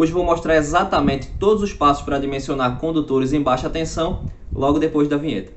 Hoje vou mostrar exatamente todos os passos para dimensionar condutores em baixa tensão, logo depois da vinheta.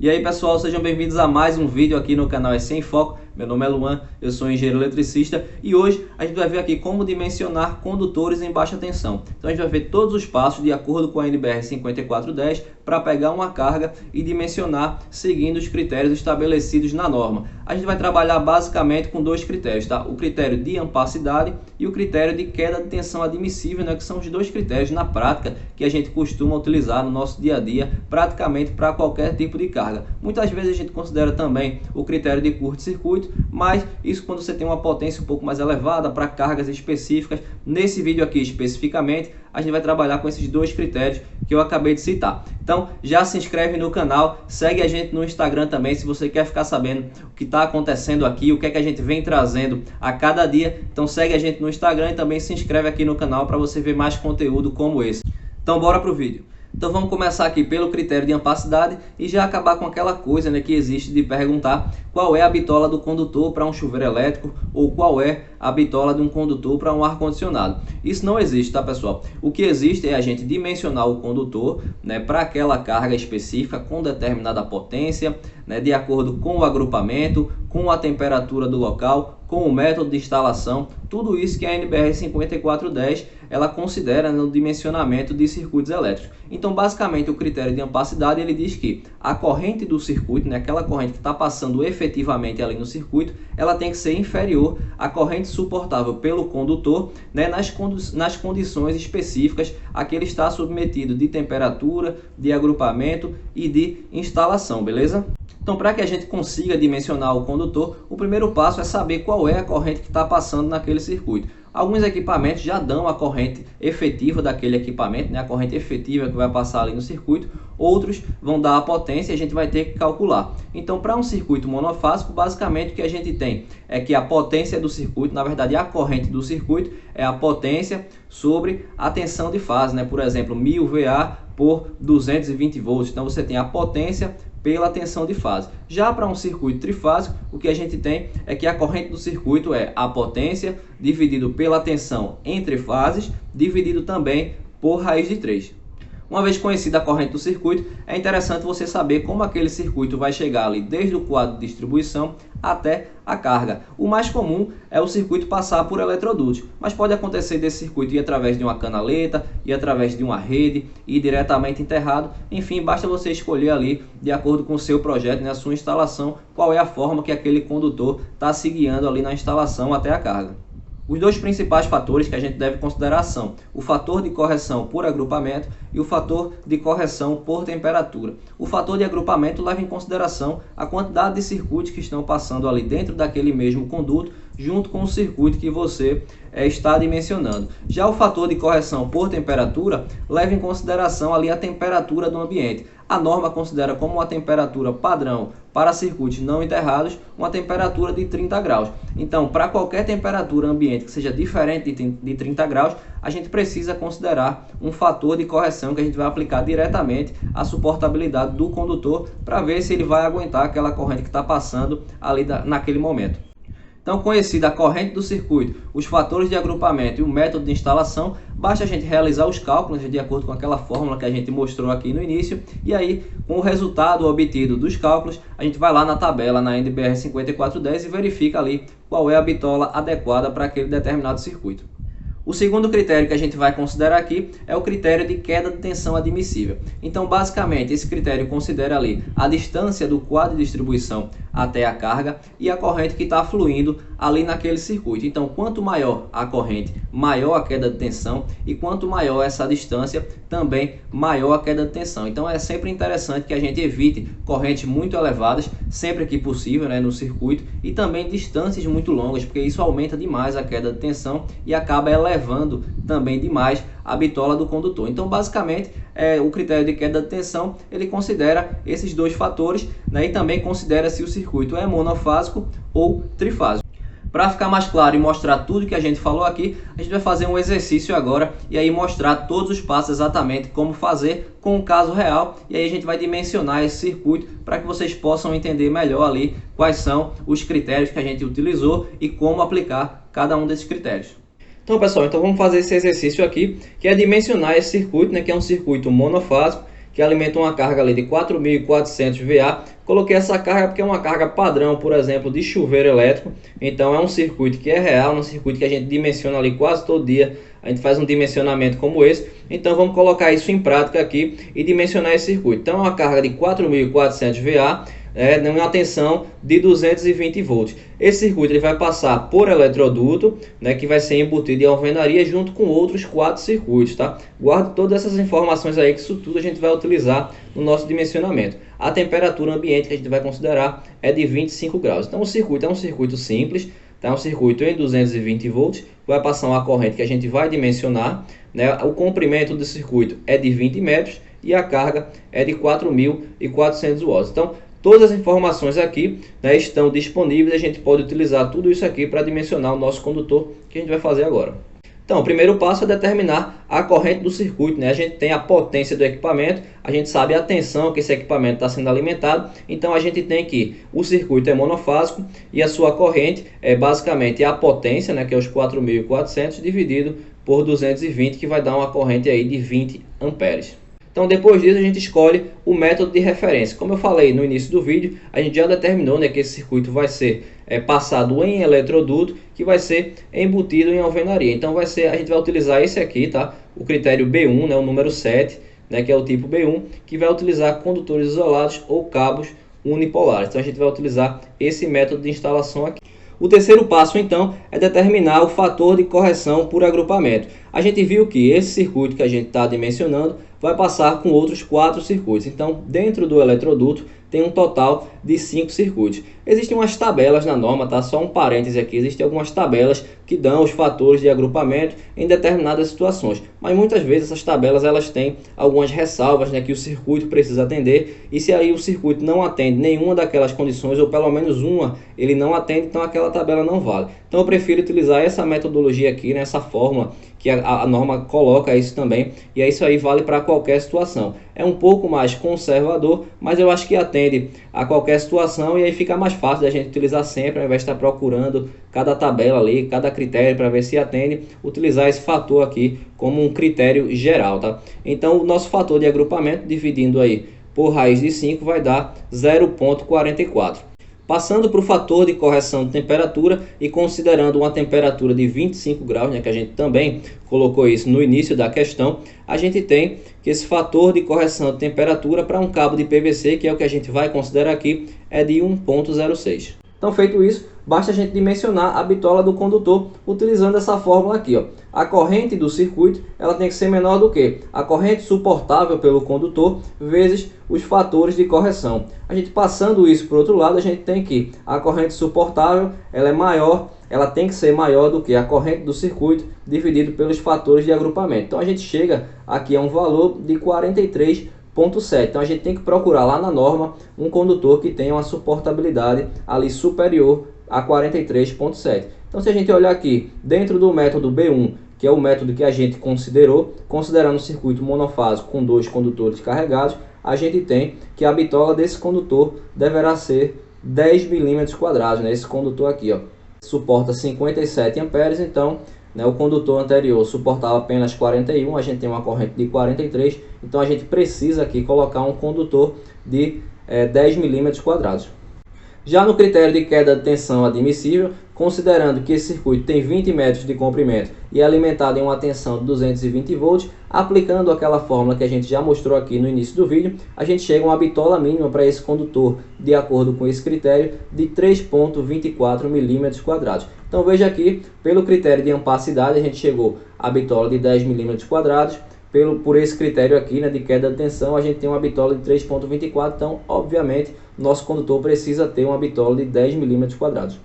E aí pessoal, sejam bem-vindos a mais um vídeo aqui no canal SC em Foco. Meu nome é Luan, eu sou engenheiro eletricista e hoje a gente vai ver aqui como dimensionar condutores em baixa tensão. Então a gente vai ver todos os passos de acordo com a NBR 5410 para pegar uma carga e dimensionar seguindo os critérios estabelecidos na norma. A gente vai trabalhar basicamente com dois critérios, tá? O critério de ampacidade e o critério de queda de tensão admissível, né? Que são os dois critérios na prática que a gente costuma utilizar no nosso dia a dia, praticamente para qualquer tipo de carga. Muitas vezes a gente considera também o critério de curto-circuito, mas isso quando você tem uma potência um pouco mais elevada para cargas específicas. Nesse vídeo aqui especificamente, a gente vai trabalhar com esses dois critérios que eu acabei de citar. Então já se inscreve no canal, segue a gente no Instagram também se você quer ficar sabendo o que está acontecendo aqui, o que é que a gente vem trazendo a cada dia. Então segue a gente no Instagram e também se inscreve aqui no canal para você ver mais conteúdo como esse. Então bora pro vídeo. Então vamos começar aqui pelo critério de ampacidade e já acabar com aquela coisa, né, que existe de perguntar qual é a bitola do condutor para um chuveiro elétrico ou qual é a bitola de um condutor para um ar-condicionado. Isso não existe, tá pessoal? O que existe é a gente dimensionar o condutor, né, para aquela carga específica com determinada potência, né, de acordo com o agrupamento, com a temperatura do local, com o método de instalação, tudo isso que a NBR 5410 ela considera no dimensionamento de circuitos elétricos. Então, basicamente, o critério de ampacidade ele diz que a corrente do circuito, né, aquela corrente que está passando efetivamente ali no circuito, ela tem que ser inferior à corrente suportável pelo condutor, né, nas condições específicas a que ele está submetido de temperatura, de agrupamento e de instalação, beleza? Então, para que a gente consiga dimensionar o condutor, o primeiro passo é saber qual é a corrente que está passando naquele circuito. Alguns equipamentos já dão a corrente efetiva daquele equipamento, né, a corrente efetiva que vai passar ali no circuito. Outros vão dar a potência e a gente vai ter que calcular. Então, para um circuito monofásico, basicamente o que a gente tem é que a potência do circuito, na verdade a corrente do circuito, é a potência sobre a tensão de fase, né? Por exemplo, 1000 VA por 220 volts. Então, você tem a potência pela tensão de fase. Já para um circuito trifásico, o que a gente tem é que a corrente do circuito é a potência dividido pela tensão entre fases, dividido também por raiz de 3. Uma vez conhecida a corrente do circuito, é interessante você saber como aquele circuito vai chegar ali desde o quadro de distribuição até a carga. O mais comum é o circuito passar por eletrodutos, mas pode acontecer desse circuito ir através de uma canaleta, ir através de uma rede, ir diretamente enterrado. Enfim, basta você escolher ali, de acordo com o seu projeto, né, a sua instalação, qual é a forma que aquele condutor está se guiando ali na instalação até a carga. Os dois principais fatores que a gente deve considerar são o fator de correção por agrupamento e o fator de correção por temperatura. O fator de agrupamento leva em consideração a quantidade de circuitos que estão passando ali dentro daquele mesmo conduto, junto com o circuito que você está dimensionando. Já o fator de correção por temperatura leva em consideração ali a temperatura do ambiente. A norma considera como uma temperatura padrão para circuitos não enterrados uma temperatura de 30 graus. Então, para qualquer temperatura ambiente que seja diferente de 30 graus, a gente precisa considerar um fator de correção que a gente vai aplicar diretamente à suportabilidade do condutor para ver se ele vai aguentar aquela corrente que está passando ali naquele momento. Então, conhecida a corrente do circuito, os fatores de agrupamento e o método de instalação, basta a gente realizar os cálculos de acordo com aquela fórmula que a gente mostrou aqui no início. E aí, com o resultado obtido dos cálculos, a gente vai lá na tabela, na NBR 5410 e verifica ali qual é a bitola adequada para aquele determinado circuito. O segundo critério que a gente vai considerar aqui é o critério de queda de tensão admissível. Então, basicamente, esse critério considera ali a distância do quadro de distribuição até a carga e a corrente que está fluindo ali naquele circuito. Então, quanto maior a corrente, maior a queda de tensão, e quanto maior essa distância, também maior a queda de tensão. Então, é sempre interessante que a gente evite correntes muito elevadas, sempre que possível, né, no circuito, e também distâncias muito longas, porque isso aumenta demais a queda de tensão e acaba elevando também demais a bitola do condutor. Então, basicamente, o critério de queda de tensão, ele considera esses dois fatores, né, e também considera se o circuito é monofásico ou trifásico. Para ficar mais claro e mostrar tudo que a gente falou aqui, a gente vai fazer um exercício agora e aí mostrar todos os passos exatamente como fazer com o caso real, e aí a gente vai dimensionar esse circuito para que vocês possam entender melhor ali quais são os critérios que a gente utilizou e como aplicar cada um desses critérios. Então pessoal, vamos fazer esse exercício aqui, que é dimensionar esse circuito, que é um circuito monofásico, que alimenta uma carga ali de 4.400 VA. Coloquei essa carga porque é uma carga padrão, por exemplo, de chuveiro elétrico. Então é um circuito que é real, um circuito que a gente dimensiona ali quase todo dia. A gente faz um dimensionamento como esse. Então vamos colocar isso em prática aqui e dimensionar esse circuito. Então é uma carga de 4.400 VA. Uma tensão de 220 volts. Esse circuito ele vai passar por eletroduto, que vai ser embutido em alvenaria junto com outros 4 circuitos, tá? Guarde todas essas informações aí, que isso tudo a gente vai utilizar no nosso dimensionamento. A temperatura ambiente que a gente vai considerar é de 25 graus. Então o circuito é um circuito simples, tá? Um circuito em 220 volts, vai passar uma corrente que a gente vai dimensionar, O comprimento do circuito é de 20 metros e a carga é de 4.400 watts. Então todas as informações aqui estão disponíveis, a gente pode utilizar tudo isso aqui para dimensionar o nosso condutor, que a gente vai fazer agora. Então, o primeiro passo é determinar a corrente do circuito, A gente tem a potência do equipamento, a gente sabe a tensão que esse equipamento está sendo alimentado, então a gente tem que o circuito é monofásico e a sua corrente é basicamente a potência, que é os 4.400 dividido por 220, que vai dar uma corrente aí de 20 amperes. Então depois disso a gente escolhe o método de referência. Como eu falei no início do vídeo, a gente já determinou que esse circuito vai ser passado em eletroduto, que vai ser embutido em alvenaria. Então a gente vai utilizar esse aqui, tá? O critério B1, o número 7, que é o tipo B1, que vai utilizar condutores isolados ou cabos unipolares. Então a gente vai utilizar esse método de instalação aqui. O terceiro passo, então, é determinar o fator de correção por agrupamento. A gente viu que esse circuito que a gente está dimensionando vai passar com outros 4 circuitos. Então, dentro do eletroduto, tem um total de 5 circuitos. Existem umas tabelas na norma, tá? Só um parêntese aqui, existem algumas tabelas que dão os fatores de agrupamento em determinadas situações. Mas muitas vezes essas tabelas elas têm algumas ressalvas, que o circuito precisa atender. E se aí o circuito não atende nenhuma daquelas condições, ou pelo menos uma, ele não atende, então aquela tabela não vale. Então eu prefiro utilizar essa metodologia aqui, essa fórmula que a norma coloca isso também. E isso aí vale para qualquer situação. É um pouco mais conservador, mas eu acho que atende a qualquer situação, e aí fica mais fácil da gente utilizar sempre, ao invés de estar procurando cada tabela ali, cada critério para ver se atende, utilizar esse fator aqui como um critério geral, tá? Então o nosso fator de agrupamento, dividindo aí por raiz de 5, vai dar 0,44. Passando para o fator de correção de temperatura e considerando uma temperatura de 25 graus, que a gente também colocou isso no início da questão, a gente tem que esse fator de correção de temperatura para um cabo de PVC, que é o que a gente vai considerar aqui, é de 1,06. Então, feito isso, basta a gente dimensionar a bitola do condutor utilizando essa fórmula aqui, A corrente do circuito ela tem que ser menor do que a corrente suportável pelo condutor vezes os fatores de correção. A gente passando isso para o outro lado, a gente tem que a corrente suportável ela é maior, ela tem que ser maior do que a corrente do circuito dividido pelos fatores de agrupamento. Então a gente chega aqui a um valor de 43,7. Então a gente tem que procurar lá na norma um condutor que tenha uma suportabilidade ali superior a 43,7. Então se a gente olhar aqui dentro do método B1, que é o método que a gente considerou, considerando um circuito monofásico com 2 condutores carregados, a gente tem que a bitola desse condutor deverá ser 10 milímetros quadrados. Esse condutor aqui suporta 57 amperes, então o condutor anterior suportava apenas 41, a gente tem uma corrente de 43, então a gente precisa aqui colocar um condutor de 10 milímetros quadrados. Já no critério de queda de tensão admissível, considerando que esse circuito tem 20 metros de comprimento e é alimentado em uma tensão de 220 volts, aplicando aquela fórmula que a gente já mostrou aqui no início do vídeo, a gente chega a uma bitola mínima para esse condutor, de acordo com esse critério, de 3,24 milímetros quadrados. Então veja aqui, pelo critério de ampacidade, a gente chegou a bitola de 10 milímetros quadrados. Por esse critério aqui, de queda de tensão, a gente tem uma bitola de 3,24, então obviamente nosso condutor precisa ter uma bitola de 10 milímetros quadrados.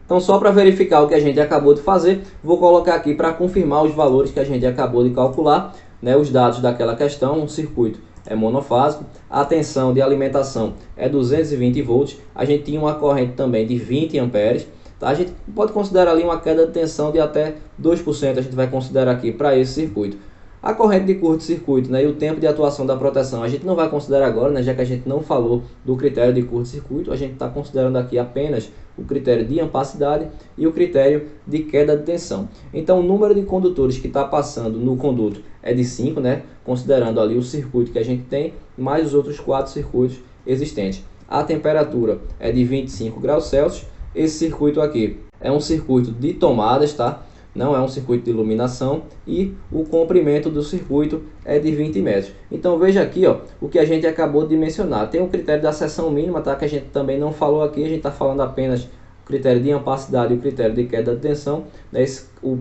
Então só para verificar o que a gente acabou de fazer, vou colocar aqui para confirmar os valores que a gente acabou de calcular, os dados daquela questão. Um circuito é monofásico, a tensão de alimentação é 220 volts, a gente tinha uma corrente também de 20 amperes, Tá? A gente pode considerar ali uma queda de tensão de até 2%, a gente vai considerar aqui para esse circuito. A corrente de curto-circuito, né, e o tempo de atuação da proteção, a gente não vai considerar agora, né, já que a gente não falou do critério de curto-circuito, a gente está considerando aqui apenas o critério de ampacidade e o critério de queda de tensão. Então, o número de condutores que está passando no conduto é de 5, né, considerando ali o circuito que a gente tem, mais os outros 4 circuitos existentes. A temperatura é de 25 graus Celsius. Esse circuito aqui é um circuito de tomadas, tá? Não é um circuito de iluminação, e o comprimento do circuito é de 20 metros. Então veja aqui, ó, o que a gente acabou de mencionar. Tem o critério da seção mínima, tá? Que a gente também não falou aqui, a gente está falando apenas o critério de ampacidade e o critério de queda de tensão.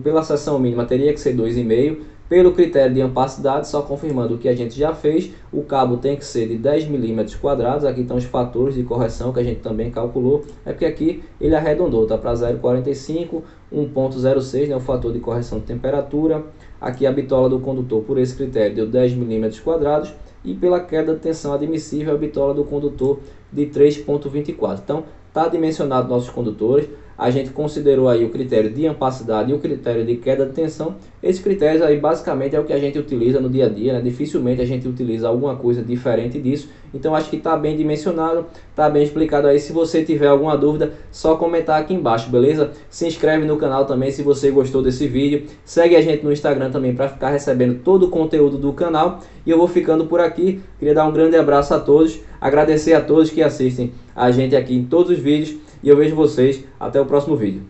Pela seção mínima teria que ser 2,5. Pelo critério de ampacidade, só confirmando o que a gente já fez, o cabo tem que ser de 10 milímetros quadrados. Aqui estão os fatores de correção que a gente também calculou. É porque aqui ele arredondou, tá? Para 0,45, 1,06, né? O fator de correção de temperatura. Aqui a bitola do condutor, por esse critério, deu 10 milímetros quadrados. E pela queda de tensão admissível, a bitola do condutor de 3,24. Então, está dimensionado nossos condutores. A gente considerou aí o critério de ampacidade e o critério de queda de tensão. Esses critérios aí basicamente é o que a gente utiliza no dia a dia, né? Dificilmente a gente utiliza alguma coisa diferente disso. Então acho que está bem dimensionado, está bem explicado aí. Se você tiver alguma dúvida, só comentar aqui embaixo, beleza? Se inscreve no canal também se você gostou desse vídeo. Segue a gente no Instagram também para ficar recebendo todo o conteúdo do canal. E eu vou ficando por aqui. Queria dar um grande abraço a todos. Agradecer a todos que assistem a gente aqui em todos os vídeos. E eu vejo vocês até o próximo vídeo.